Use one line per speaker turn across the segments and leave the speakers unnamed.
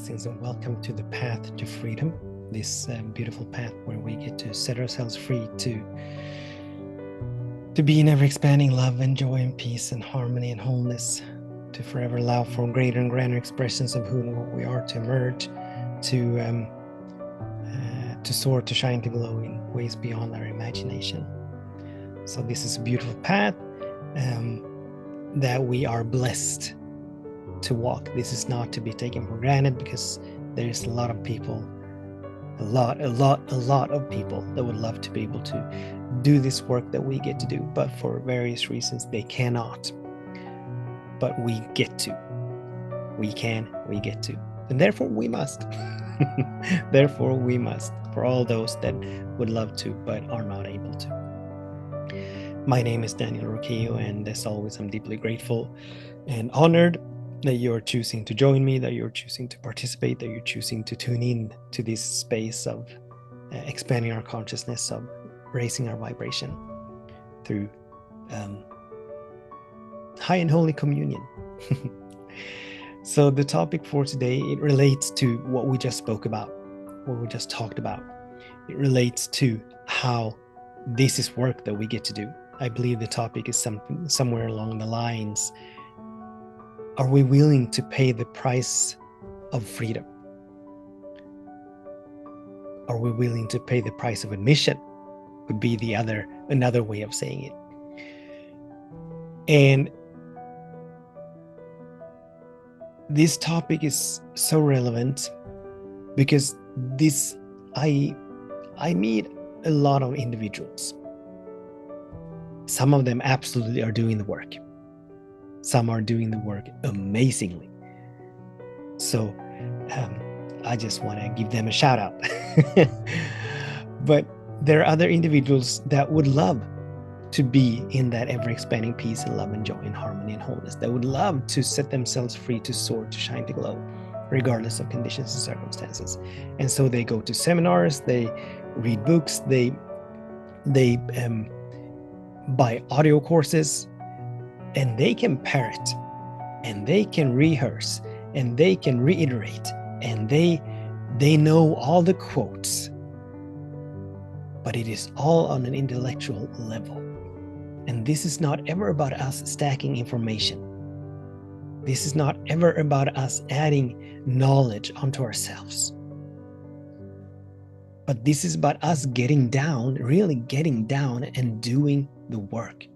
blessings and welcome to the path to freedom, this beautiful path where we get to set ourselves free to be in ever-expanding love and joy and peace and harmony and wholeness, to forever allow for greater and grander expressions of who and what we are to emerge, to soar, to shine, to glow in ways beyond our imagination. So this is a beautiful path that we are blessed to walk. This is not to be taken for granted, because there's a lot of people, a lot of people that would love to be able to do this work that we get to do, but for various reasons they cannot. But we get to. We can, we get to. And therefore we must. Therefore we must, for all those that would love to but are not able to. My name is Daniel Roquillo, and as always I'm deeply grateful and honored that you're choosing to join me, that you're choosing to participate, that you're choosing to tune in to this space of expanding our consciousness, of raising our vibration through high and holy communion. So the topic for today, it relates to what we just spoke about, what we just talked about. It relates to how this is work that we get to do. I believe the topic is somewhere along the lines, are we willing to pay the price of freedom? Are we willing to pay the price of admission? Would be another way of saying it. And this topic is so relevant because I meet a lot of individuals. Some of them absolutely are doing the work. Some are doing the work amazingly. So I just want to give them a shout out. But there are other individuals that would love to be in that ever-expanding peace and love and joy and harmony and wholeness, that would love to set themselves free to soar, to shine, to glow, regardless of conditions and circumstances. And so they go to seminars, they read books, they buy audio courses, and they can parrot, and they can rehearse, and they can reiterate, and they know all the quotes, but it is all on an intellectual level. And this is not ever about us stacking information. This is not ever about us adding knowledge onto ourselves. But this is about us getting down, really getting down and doing the work.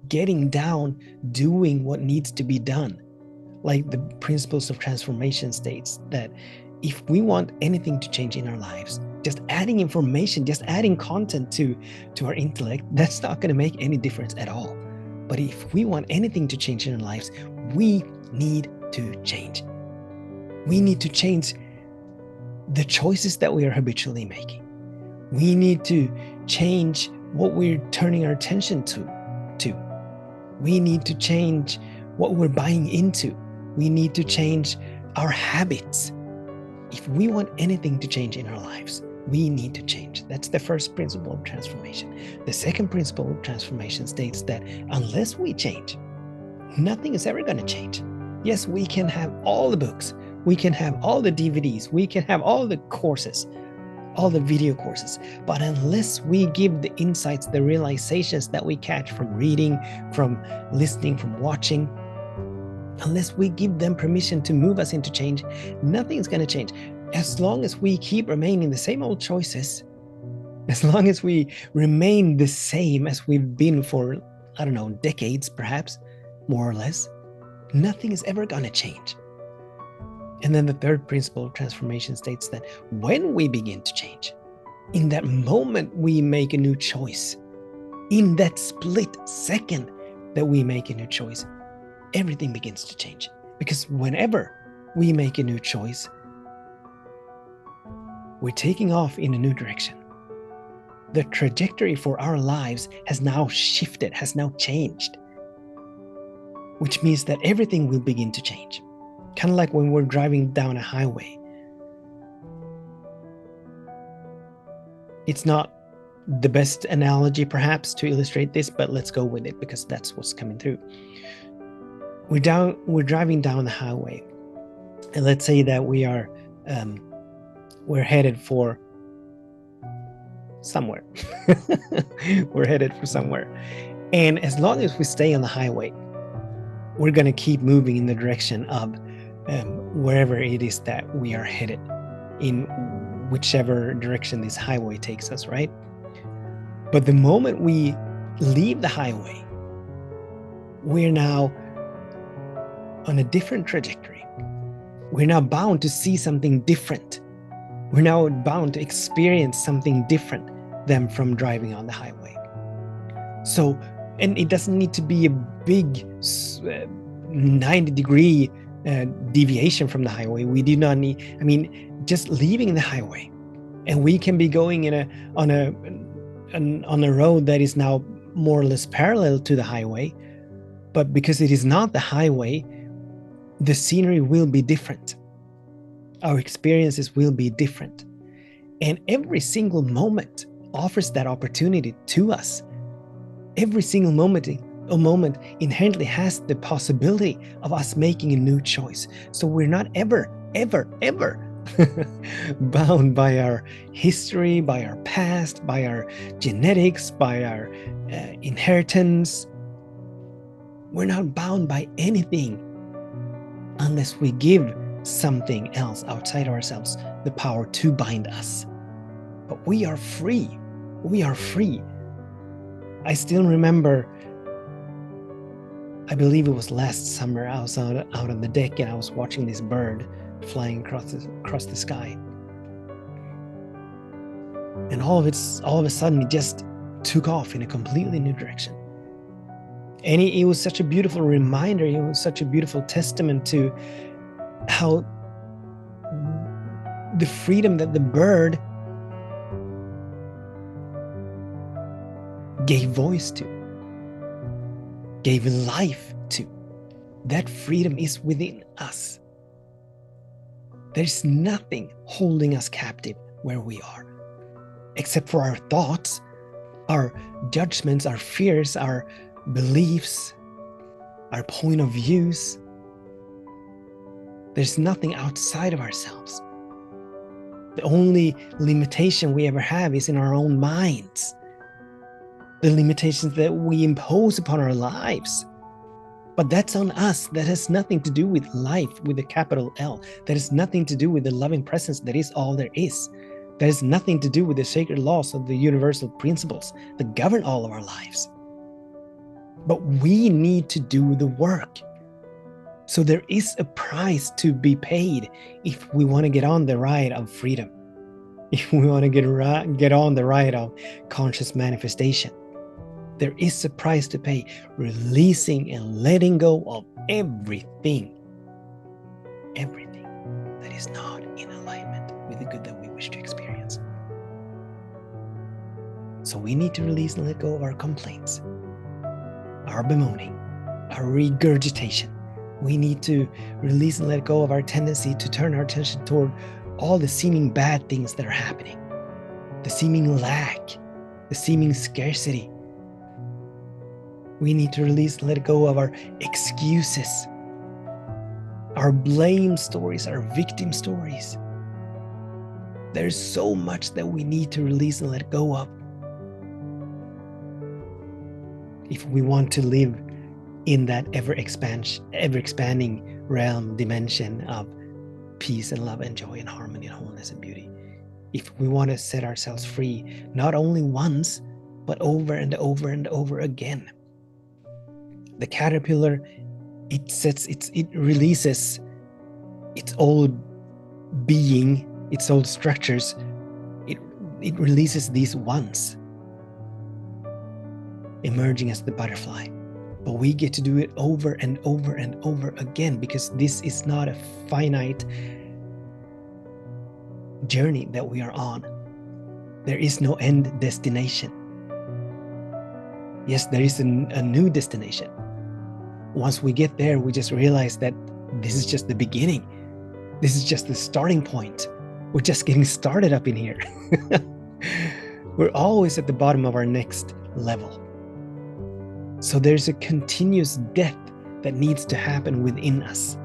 Getting down, doing what needs to be done. Like the principles of transformation states that if we want anything to change in our lives, just adding information, just adding content to our intellect, that's not going to make any difference at all. But if we want anything to change in our lives, we need to change. We need to change the choices that we are habitually making. We need to change what we're turning our attention to. We need to change what we're buying into. We need to change our habits. If we want anything to change in our lives, we need to change. That's the first principle of transformation. The second principle of transformation states that unless we change, nothing is ever going to change. Yes, we can have all the books, we can have all the DVDs, we can have all the courses, all the video courses, but unless we give the insights, the realizations that we catch from reading, from listening, from watching, unless we give them permission to move us into change, nothing's going to change. As long as we keep remaining the same old choices, as long as we remain the same as we've been for, I don't know, decades perhaps, more or less, nothing is ever going to change. And then the third principle of transformation states that when we begin to change, in that moment we make a new choice, in that split second that we make a new choice, everything begins to change. Because whenever we make a new choice, we're taking off in a new direction. The trajectory for our lives has now shifted, has now changed, which means that everything will begin to change. Kind of like when we're driving down a highway. It's not the best analogy perhaps to illustrate this, but let's go with it because that's what's coming through. We're driving down the highway, And let's say that we're headed for somewhere. We're headed for somewhere. And as long as we stay on the highway, we're going to keep moving in the direction of wherever it is that we are headed, in whichever direction this highway takes us, right? But the moment we leave the highway, we're now on a different trajectory. We're now bound to see something different. We're now bound to experience something different than from driving on the highway. So, and it doesn't need to be a big 90-degree deviation from the highway. We do not need, just leaving the highway, and we can be going on a road that is now more or less parallel to the highway, but because it is not the highway, the scenery will be different. Our experiences will be different. And every single moment offers that opportunity to us. Every single moment inherently has the possibility of us making a new choice. So we're not ever bound by our history, by our past, by our genetics, by our inheritance. We're not bound by anything unless we give something else outside ourselves the power to bind us. But we are free. We are free. I still remember, I believe it was last summer, I was out on the deck and I was watching this bird flying across the sky. And all of a sudden, it just took off in a completely new direction. And it was such a beautiful reminder. It was such a beautiful testament to how the freedom that the bird gave voice to, gave life to, that freedom is within us. There's nothing holding us captive where we are, except for our thoughts, our judgments, our fears, our beliefs, our point of views. There's nothing outside of ourselves. The only limitation we ever have is in our own minds. The limitations that we impose upon our lives. But that's on us. That has nothing to do with life with a capital L. That has nothing to do with the loving presence that is all there is. That has nothing to do with the sacred laws of the universal principles that govern all of our lives. But we need to do the work. So there is a price to be paid if we want to get on the ride of freedom. If we want to get on the ride of conscious manifestation. There is a price to pay, releasing and letting go of everything that is not in alignment with the good that we wish to experience. So we need to release and let go of our complaints, our bemoaning, our regurgitation. We need to release and let go of our tendency to turn our attention toward all the seeming bad things that are happening, the seeming lack, the seeming scarcity. We need to release and let go of our excuses, our blame stories, our victim stories. There's so much that we need to release and let go of if we want to live in that ever-expanding realm, dimension of peace and love and joy and harmony and wholeness and beauty. If we want to set ourselves free, not only once, but over and over and over again. The caterpillar, it releases its old being, its old structures. It releases these once, emerging as the butterfly. But we get to do it over and over and over again, because this is not a finite journey that we are on. There is no end destination. Yes, there is a new destination. Once we get there, we just realize that this is just the beginning. This is just the starting point. We're just getting started up in here. We're always at the bottom of our next level. So there's a continuous death that needs to happen within us.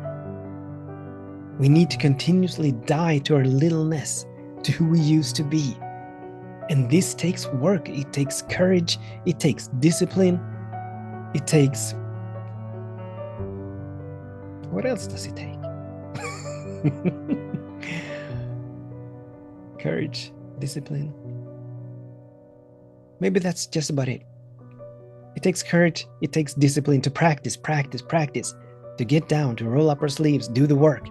We need to continuously die to our littleness, to who we used to be. And this takes work, it takes courage, it takes discipline, it takes... what else does it take? Courage, discipline. Maybe that's just about it. It takes courage, it takes discipline to practice, to get down, to roll up our sleeves, do the work,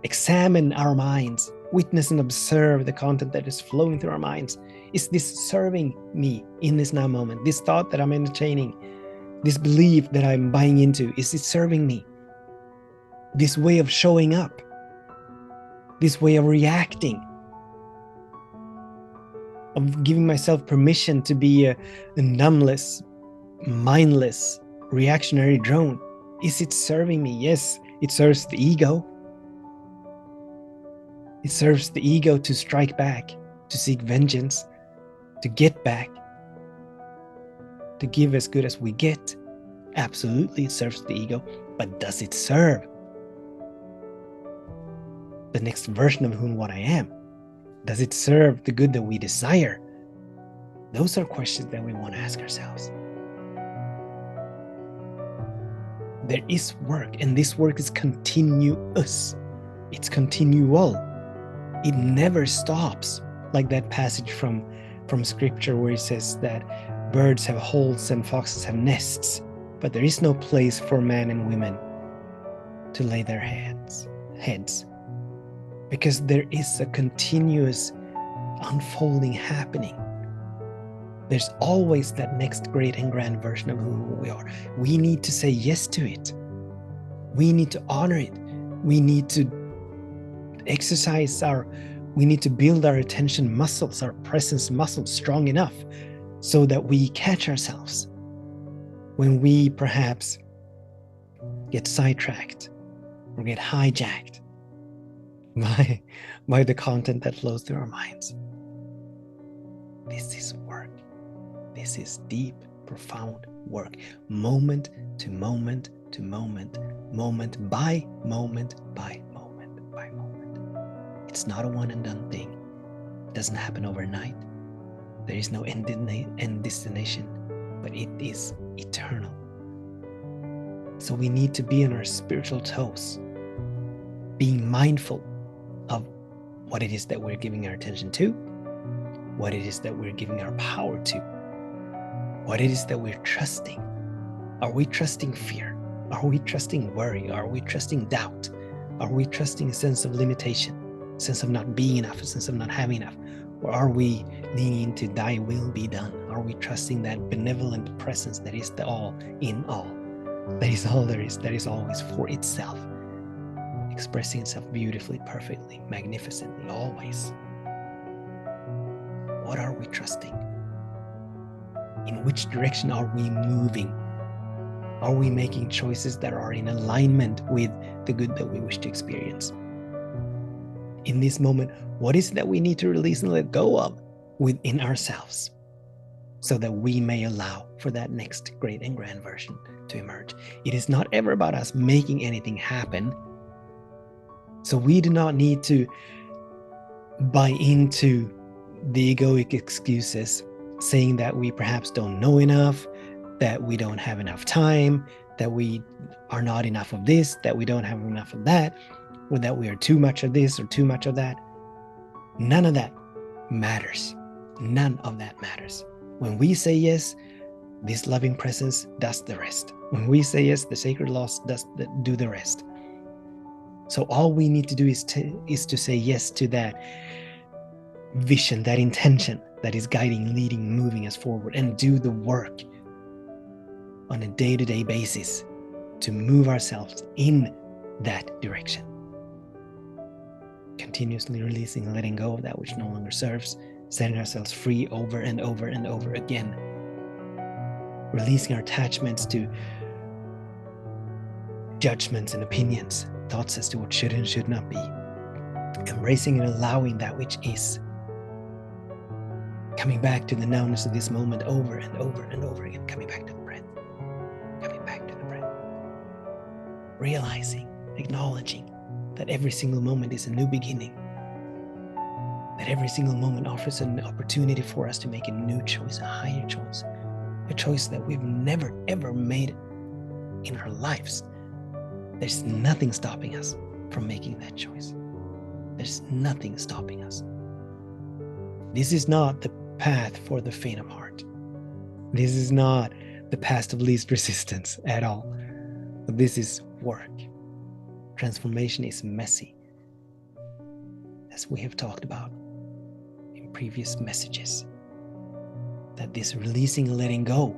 examine our minds, witness and observe the content that is flowing through our minds. Is this serving me in this now moment? This thought that I'm entertaining, this belief that I'm buying into, is it serving me? This way of showing up, this way of reacting, of giving myself permission to be a numbless, mindless, reactionary drone. Is it serving me? Yes, it serves the ego. It serves the ego to strike back, to seek vengeance, to get back, to give as good as we get. Absolutely, it serves the ego. But does it serve the next version of who and what I am? Does it serve the good that we desire? Those are questions that we want to ask ourselves. There is work, and this work is continuous. It's continual. It never stops. Like that passage from scripture where it says that birds have holes and foxes have nests, but there is no place for men and women to lay their heads. Because there is a continuous unfolding happening. There's always that next great and grand version of who we are. We need to say yes to it. We need to honor it. We need to we need to build our attention muscles, our presence muscles strong enough so that we catch ourselves when we perhaps get sidetracked or get hijacked by the content that flows through our minds. This is work. This is deep, profound work. Moment to moment to moment, moment by moment by moment by moment. It's not a one and done thing. It doesn't happen overnight. There is no end destination, but it is eternal. So we need to be on our spiritual toes, being mindful of what it is that we're giving our attention to, what it is that we're giving our power to, what it is that we're trusting. Are we trusting fear? Are we trusting worry? Are we trusting doubt? Are we trusting a sense of limitation, a sense of not being enough, a sense of not having enough? Or are we leaning into thy will be done? Are we trusting that benevolent presence that is the all in all? That is all there is, that is always for itself, expressing itself beautifully, perfectly, magnificently, always. What are we trusting? In which direction are we moving? Are we making choices that are in alignment with the good that we wish to experience? In this moment, what is it that we need to release and let go of within ourselves so that we may allow for that next great and grand version to emerge? It is not ever about us making anything happen. So we do not need to buy into the egoic excuses saying that we perhaps don't know enough, that we don't have enough time, that we are not enough of this, that we don't have enough of that, or that we are too much of this or too much of that. None of that matters. None of that matters. When we say yes, this loving presence does the rest. When we say yes, the sacred laws do the rest. So all we need to do is to say yes to that vision, that intention that is guiding, leading, moving us forward, and do the work on a day-to-day basis to move ourselves in that direction. Continuously releasing and letting go of that which no longer serves, setting ourselves free over and over and over again. Releasing our attachments to judgments and opinions, thoughts as to what should and should not be. Embracing and allowing that which is. Coming back to the nowness of this moment over and over and over again. Coming back to the breath. Coming back to the breath. Realizing, acknowledging that every single moment is a new beginning, that every single moment offers an opportunity for us to make a new choice, a higher choice, a choice that we've never ever made in our lives. There's nothing stopping us from making that choice. There's nothing stopping us. This is not the path for the faint of heart. This is not the path of least resistance at all. But this is work. Transformation is messy, as we have talked about in previous messages. That this releasing and letting go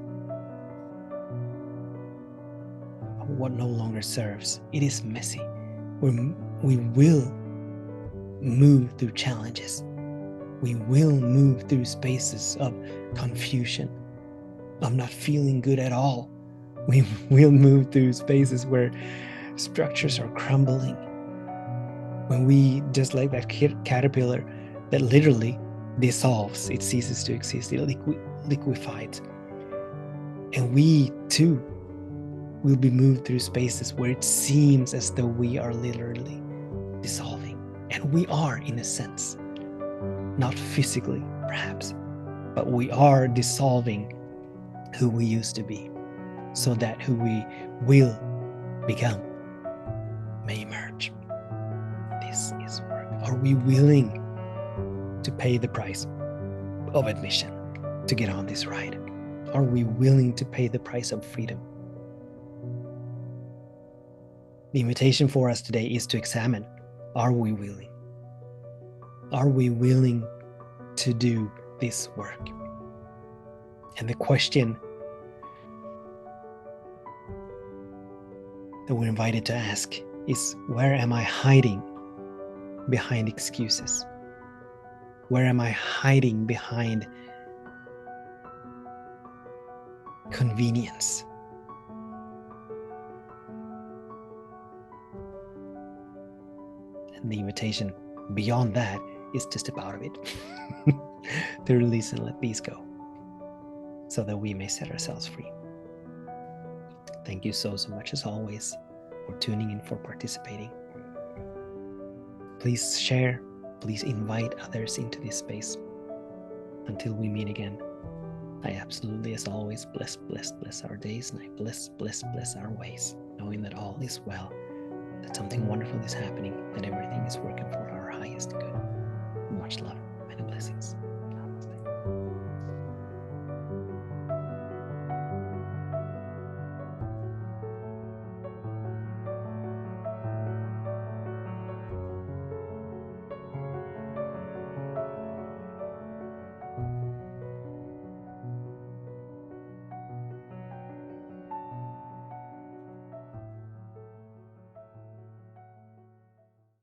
of what no longer serves, it is messy. We will move through challenges. We will move through spaces of confusion, of not feeling good at all. We will move through spaces where structures are crumbling. When we, just like that caterpillar that literally dissolves, it ceases to exist, it liquefies. And we too will be moved through spaces where it seems as though we are literally dissolving. And we are, in a sense. Not physically, perhaps, but we are dissolving who we used to be, so that who we will become may emerge. This is work. Are we willing to pay the price of admission to get on this ride? Are we willing to pay the price of freedom? The invitation for us today is to examine, are we willing? Are we willing to do this work? And the question that we're invited to ask is, where am I hiding behind excuses? Where am I hiding behind convenience? And the invitation beyond that is to step out of it, to release and let these go, so that we may set ourselves free. Thank you so much, as always, for tuning in, for participating. Please share, please invite others into this space. Until we meet again, I absolutely, as always, bless our days, and I bless our ways, knowing that all is well, that something wonderful is happening, that everything is working for our highest good. Much love.